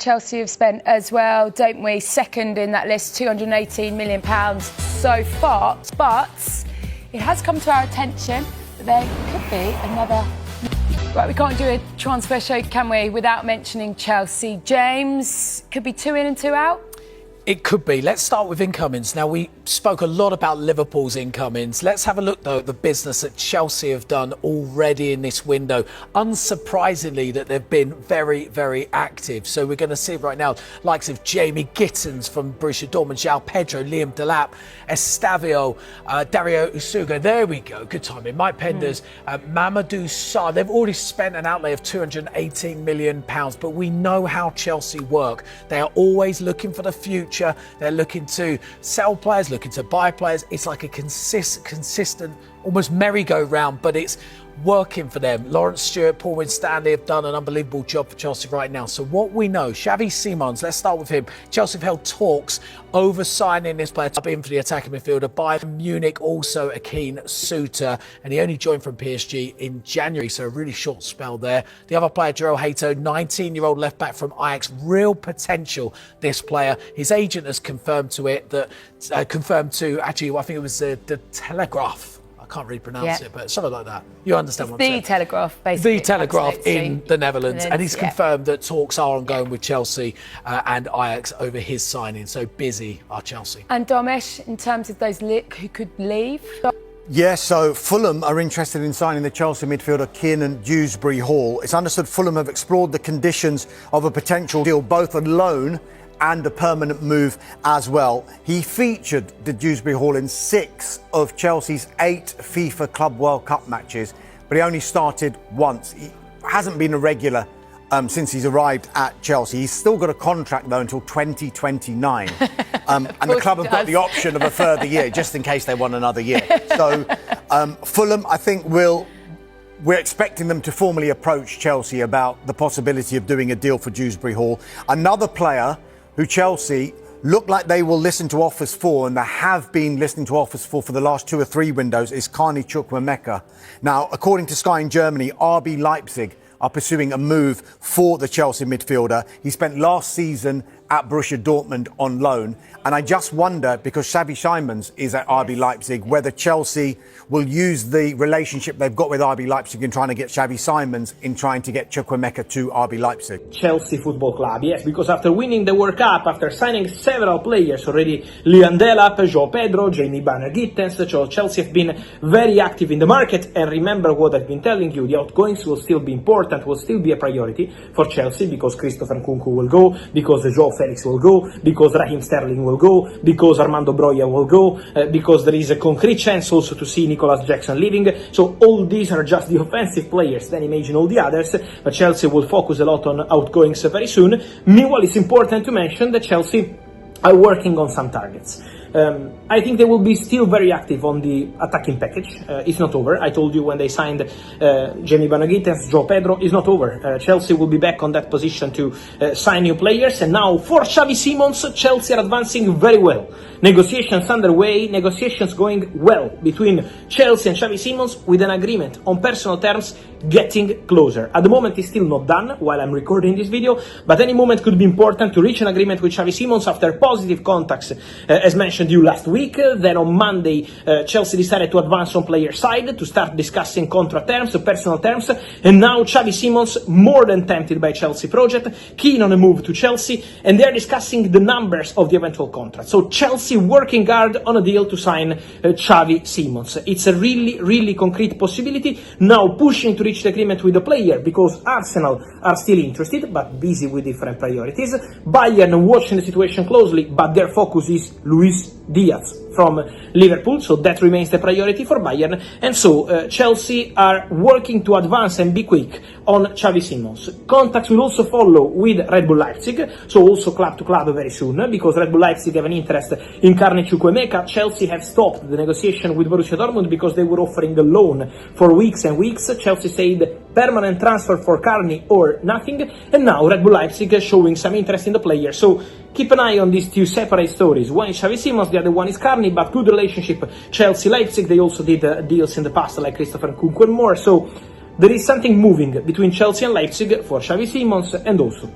Chelsea have spent as well, don't we? Second in that list, £218 million so far. But it has come to our attention that there could be another... Right, we can't do a transfer show, can we, without mentioning Chelsea. James, could be 2 in and 2 out? It could be. Let's start with incomings. Now, we spoke a lot about Liverpool's incomings. Let's have a look, though, at the business that Chelsea have done already in this window. Unsurprisingly, that they've been very, very active. So we're going to see right now likes of Jamie Gittins from Borussia Dortmund, João Pedro, Liam Delap, Estavio, Dario Usuga. There we go. Good timing. Mike Penders, Mamadou Sarr. They've already spent an outlay of £218 million. But we know how Chelsea work. They are always looking for the future. They're looking to sell players, looking to buy players. It's like a consistent, almost merry-go-round, but it's working for them. Lawrence Stewart, Paul Winstanley have done an unbelievable job for Chelsea right now. So what we know, Xavier Simons, let's start with him. Chelsea have held talks over signing this player to be in for the attacking midfielder. Bayern Munich also a keen suitor, and he only joined from PSG in January, so a really short spell there. The other player, Jorrel Hato, 19-year-old left back from Ajax, real potential, this player. His agent has confirmed to it that, actually, I think it was the Telegraph. I can't really pronounce it, but something like that. You understand what I'm saying? The Telegraph, basically. The Telegraph in the Netherlands. And he's confirmed that talks are ongoing with Chelsea and Ajax over his signing. So busy are Chelsea. And Domesh, in terms of those who could leave? Yeah, so Fulham are interested in signing the Chelsea midfielder Kiernan Dewsbury-Hall. It's understood Fulham have explored the conditions of a potential deal, both a loan and a permanent move as well. He featured the Dewsbury-Hall in 6 of Chelsea's 8 FIFA Club World Cup matches, but he only started once. He hasn't been a regular since he's arrived at Chelsea. He's still got a contract, though, until 2029. And the club have got the option of a further year, just in case they want another year. So Fulham, I think, we're expecting them to formally approach Chelsea about the possibility of doing a deal for Dewsbury-Hall. Another player who Chelsea look like they will listen to offers for, and they have been listening to offers for the last 2 or 3 windows, is Carney Chukwuemeka. Now, according to Sky in Germany, RB Leipzig are pursuing a move for the Chelsea midfielder. He spent last season at Borussia Dortmund on loan. And I just wonder, because Xavier Simons is at RB Leipzig, whether Chelsea will use the relationship they've got with RB Leipzig in trying to get Xavier Simons in trying to get Chukwuemeka to RB Leipzig. Chelsea Football Club, yes, because after winning the World Cup, after signing several players already, Liam Delap, João Pedro, Jamie Gittins, so Chelsea have been very active in the market. And remember what I've been telling you, the outgoings will still be important, will still be a priority for Chelsea, because Christopher Nkunku will go, because João Felix will go, because Raheem Sterling will go, because Armando Broja will go, because there is a concrete chance also to see Nicolas Jackson leaving. So all these are just the offensive players, then imagine all the others. But Chelsea will focus a lot on outgoings very soon. Meanwhile, it's important to mention that Chelsea are working on some targets. I think they will be still very active on the attacking package. It's not over. I told you when they signed Jamie Gittins, João Pedro, it's not over. Chelsea will be back on that position to sign new players. And now for Xavi Simons, Chelsea are advancing very well. Negotiations underway, negotiations going well between Chelsea and Xavi Simons, with an agreement on personal terms getting closer. At the moment, it's still not done while I'm recording this video, but any moment could be important to reach an agreement with Xavi Simons after positive contacts, as mentioned you last week. Then on Monday, Chelsea decided to advance on player side to start discussing contract terms, personal terms, and now Xavi Simons, more than tempted by Chelsea project, keen on a move to Chelsea, and they're discussing the numbers of the eventual contract. So Chelsea working hard on a deal to sign Xavi Simons. It's a really, really concrete possibility. Now pushing to reach the agreement with the player, because Arsenal are still interested, but busy with different priorities. Bayern watching the situation closely, but their focus is Luis Diaz from Liverpool, so that remains the priority for Bayern. And so Chelsea are working to advance and be quick on Xavi Simons. Contacts will also follow with Red Bull Leipzig, so also club to club very soon, because Red Bull Leipzig have an interest in Carney Chukwuemeka. Chelsea have stopped the negotiation with Borussia Dortmund because they were offering the loan for weeks and weeks. Chelsea said permanent transfer for Carney or nothing, and now Red Bull Leipzig is showing some interest in the player. So keep an eye on these 2 separate stories. One is Xavi Simons, the other one is Carney, but good relationship. Chelsea-Leipzig, they also did deals in the past like Christopher Nkunku and more. So there is something moving between Chelsea and Leipzig for Xavi Simons, and also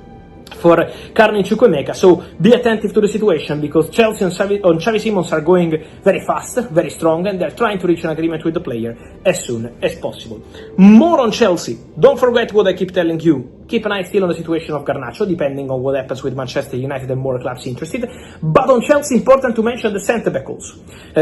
for Carney Chukwuemeka. So be attentive to the situation, because Chelsea and Xavi Simons are going very fast, very strong, and they're trying to reach an agreement with the player as soon as possible. More on Chelsea. Don't forget what I keep telling you. Keep an eye still on the situation of Garnacho, depending on what happens with Manchester United and more clubs interested. But on Chelsea, important to mention the centre-back also.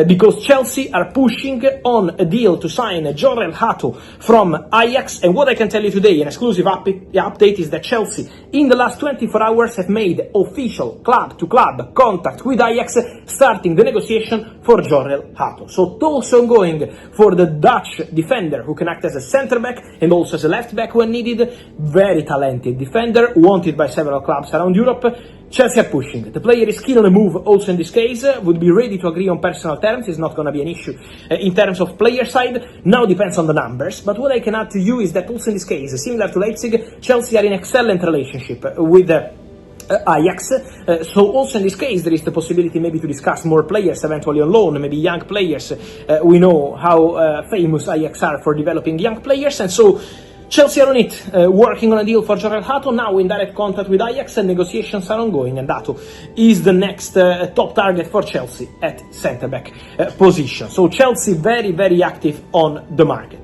Because Chelsea are pushing on a deal to sign Jorrel Hato from Ajax. And what I can tell you today, an exclusive update, is that Chelsea, in the last 24 hours, have made official club-to-club contact with Ajax, starting the negotiation for Jorrel Hato. So talks ongoing for the Dutch defender, who can act as a centre-back and also as a left-back when needed. Very talented defender, wanted by several clubs around Europe. Chelsea are pushing. The player is keen on a move also in this case, would be ready to agree on personal terms. It's not going to be an issue in terms of player side. Now depends on the numbers, but what I can add to you is that also in this case, similar to Leipzig, Chelsea are in excellent relationship with Ajax, so also in this case there is the possibility maybe to discuss more players eventually on loan, maybe young players. We know how famous Ajax are for developing young players, and so Chelsea are on it, working on a deal for Jorrel Hato, now in direct contact with Ajax, and negotiations are ongoing, and Hato is the next top target for Chelsea at centre-back position. So Chelsea very, very active on the market.